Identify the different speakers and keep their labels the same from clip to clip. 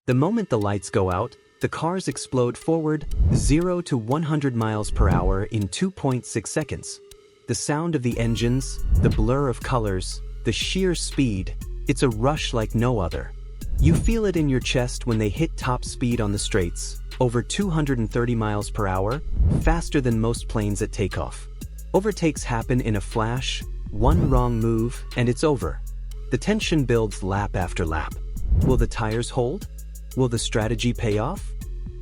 Speaker 1: The moment the lights go out, the cars explode forward 0 to 100 miles per hour in 2.6 seconds. The sound of the engines, the blur of colors, the sheer speed, it's a rush like no other. You feel it in your chest when they hit top speed on the straights, over 230 miles per hour, faster than most planes at takeoff. Overtakes happen in a flash, one wrong move, and it's over. The tension builds lap after lap. Will the tires hold? Will the strategy pay off?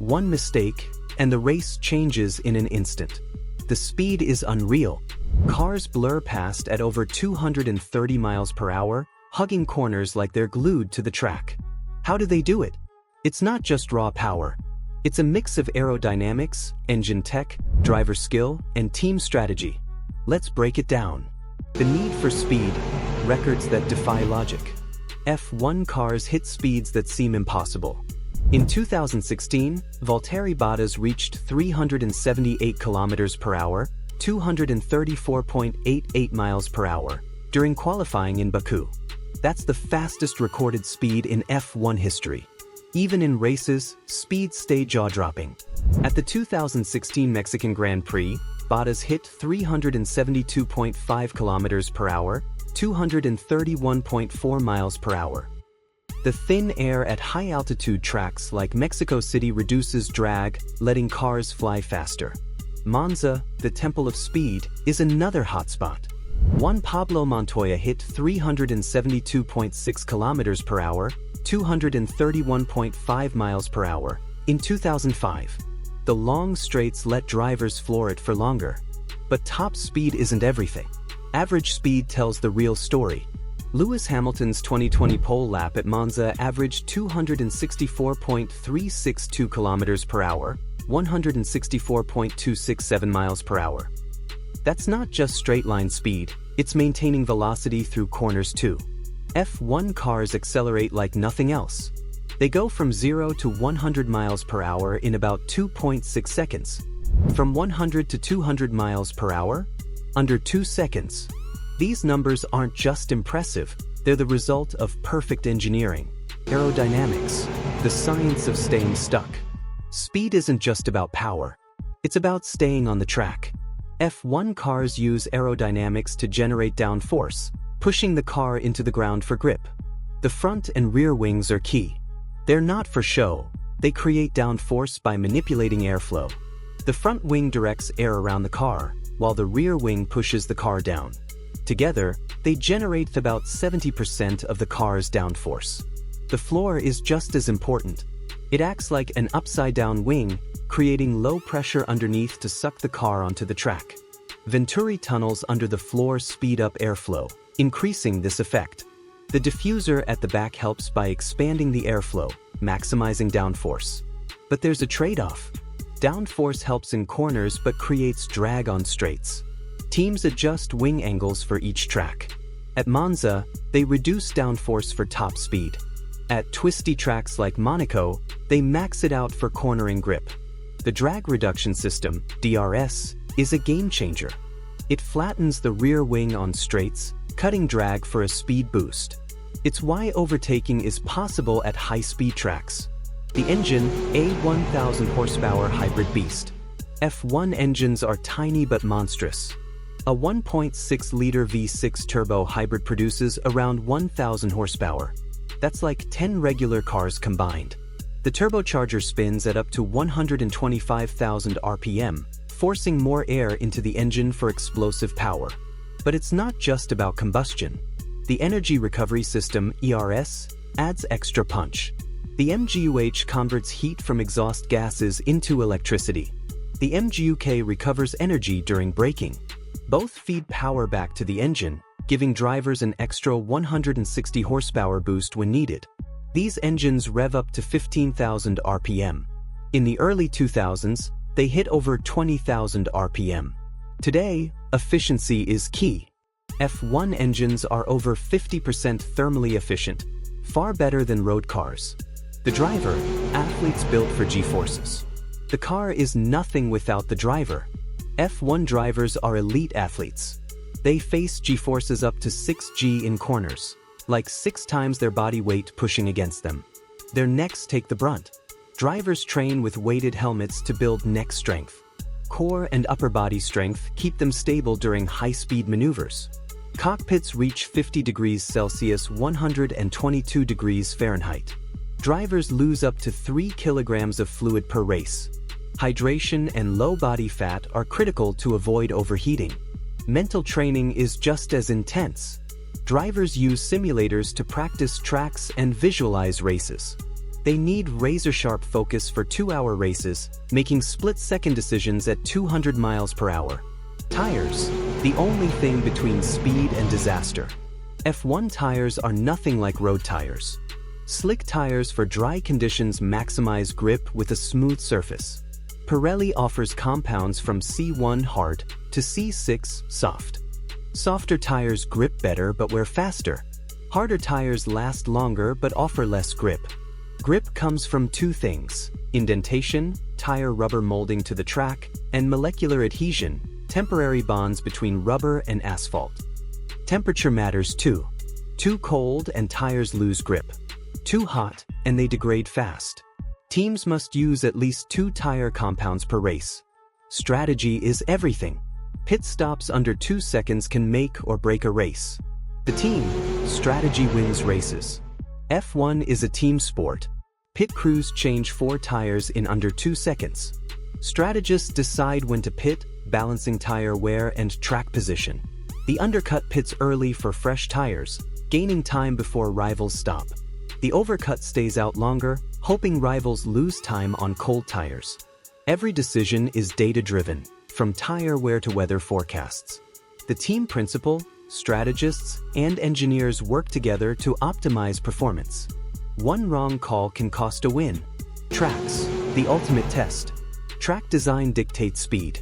Speaker 1: One mistake, and the race changes in an instant. The speed is unreal. Cars blur past at over 230 miles per hour, hugging corners like they're glued to the track. How do they do it? It's not just raw power. It's a mix of aerodynamics, engine tech, driver skill, and team strategy. Let's break it down. The need for speed, records that defy logic. F1 cars hit speeds that seem impossible. In 2016, Valtteri Bottas reached 378 kilometers per hour, 234.88 miles per hour, during qualifying in Baku. That's the fastest recorded speed in F1 history. Even in races, speeds stay jaw-dropping. At the 2016 Mexican Grand Prix, Bottas hit 372.5 kilometers per hour, 231.4 miles per hour. The thin air at high-altitude tracks like Mexico City reduces drag, letting cars fly faster. Monza, the temple of speed, is another hotspot. Juan Pablo Montoya hit 372.6 kilometers per hour, 231.5 miles per hour, in 2005. The long straights let drivers floor it for longer. But top speed isn't everything. Average speed tells the real story. Lewis Hamilton's 2020 pole lap at Monza averaged 264.362 kilometers per hour, 164.267 miles per hour. That's not just straight-line speed, it's maintaining velocity through corners too. F1 cars accelerate like nothing else. They go from 0 to 100 miles per hour in about 2.6 seconds. From 100 to 200 miles per hour? Under 2 seconds. These numbers aren't just impressive, they're the result of perfect engineering. Aerodynamics, the science of staying stuck. Speed isn't just about power, it's about staying on the track. F1 cars use aerodynamics to generate downforce, pushing the car into the ground for grip. The front and rear wings are key. They're not for show, they create downforce by manipulating airflow. The front wing directs air around the car, while the rear wing pushes the car down. Together, they generate about 70% of the car's downforce. The floor is just as important. It acts like an upside-down wing, creating low pressure underneath to suck the car onto the track. Venturi tunnels under the floor speed up airflow, increasing this effect. The diffuser at the back helps by expanding the airflow, maximizing downforce. But there's a trade-off. Downforce helps in corners but creates drag on straights. Teams adjust wing angles for each track. At Monza, they reduce downforce for top speed. At twisty tracks like Monaco, they max it out for cornering grip. The drag reduction system, DRS, is a game changer. It flattens the rear wing on straights, cutting drag for a speed boost. It's why overtaking is possible at high-speed tracks. The engine, a 1,000 horsepower hybrid beast. F1 engines are tiny but monstrous. A 1.6-liter V6 turbo hybrid produces around 1,000 horsepower. That's like 10 regular cars combined. The turbocharger spins at up to 125,000 RPM, forcing more air into the engine for explosive power. But it's not just about combustion. The Energy Recovery System, ERS, adds extra punch. The MGUH converts heat from exhaust gases into electricity. The MGUK recovers energy during braking. Both feed power back to the engine, giving drivers an extra 160 horsepower boost when needed. These engines rev up to 15,000 RPM. In the early 2000s, they hit over 20,000 RPM. Today, efficiency is key. F1 engines are over 50% thermally efficient, far better than road cars. The driver, athletes built for G-forces. The car is nothing without the driver. F1 drivers are elite athletes. They face G-forces up to 6G in corners, like 6 times their body weight pushing against them. their necks take the brunt. Drivers train with weighted helmets to build neck strength. Core and upper body strength keep them stable during high-speed maneuvers. Cockpits reach 50 degrees Celsius, 122 degrees Fahrenheit. Drivers lose up to 3 kilograms of fluid per race. Hydration and low body fat are critical to avoid overheating. Mental training is just as intense. Drivers use simulators to practice tracks and visualize races. They need razor-sharp focus for 2-hour races, making split-second decisions at 200 miles per hour. Tires, the only thing between speed and disaster. F1 tires are nothing like road tires. Slick tires for dry conditions maximize grip with a smooth surface. Pirelli offers compounds from C1 hard to C6 soft. Softer tires grip better but wear faster. Harder tires last longer but offer less grip. Grip comes from 2 things: indentation, tire rubber molding to the track, and molecular adhesion, temporary bonds between rubber and asphalt. Temperature matters too. Too cold and tires lose grip. Too hot and they degrade fast. Teams must use at least 2 tire compounds per race. Strategy is everything. Pit stops under 2 seconds can make or break a race. The team strategy wins races. F1 is a team sport. Pit crews change 4 tires in under 2 seconds. Strategists decide when to pit, balancing tire wear and track position. The undercut pits early for fresh tires, gaining time before rivals stop. The overcut stays out longer, hoping rivals lose time on cold tires. Every decision is data-driven, from tire wear to weather forecasts. The team principal, strategists, and engineers work together to optimize performance. One wrong call can cost a win. Tracks, the ultimate test. Track design dictates speed.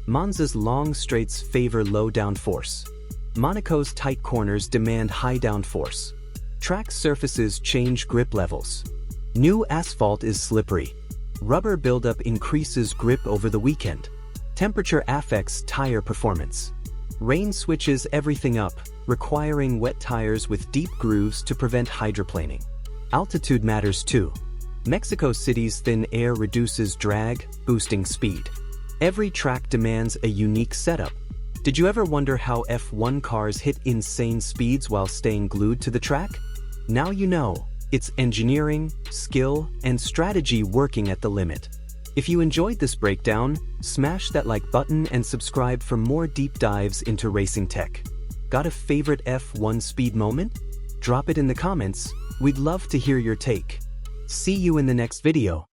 Speaker 1: Monza's long straights favor low downforce. Monaco's tight corners demand high downforce. Track surfaces change grip levels. New asphalt is slippery. Rubber buildup increases grip over the weekend. Temperature affects tire performance. Rain switches everything up, requiring wet tires with deep grooves to prevent hydroplaning. Altitude matters too. Mexico City's thin air reduces drag, boosting speed. Every track demands a unique setup. Did you ever wonder how F1 cars hit insane speeds while staying glued to the track? Now you know. It's engineering, skill, and strategy working at the limit. If you enjoyed this breakdown, smash that like button and subscribe for more deep dives into racing tech. Got a favorite F1 speed moment? Drop it in the comments. We'd love to hear your take. See you in the next video.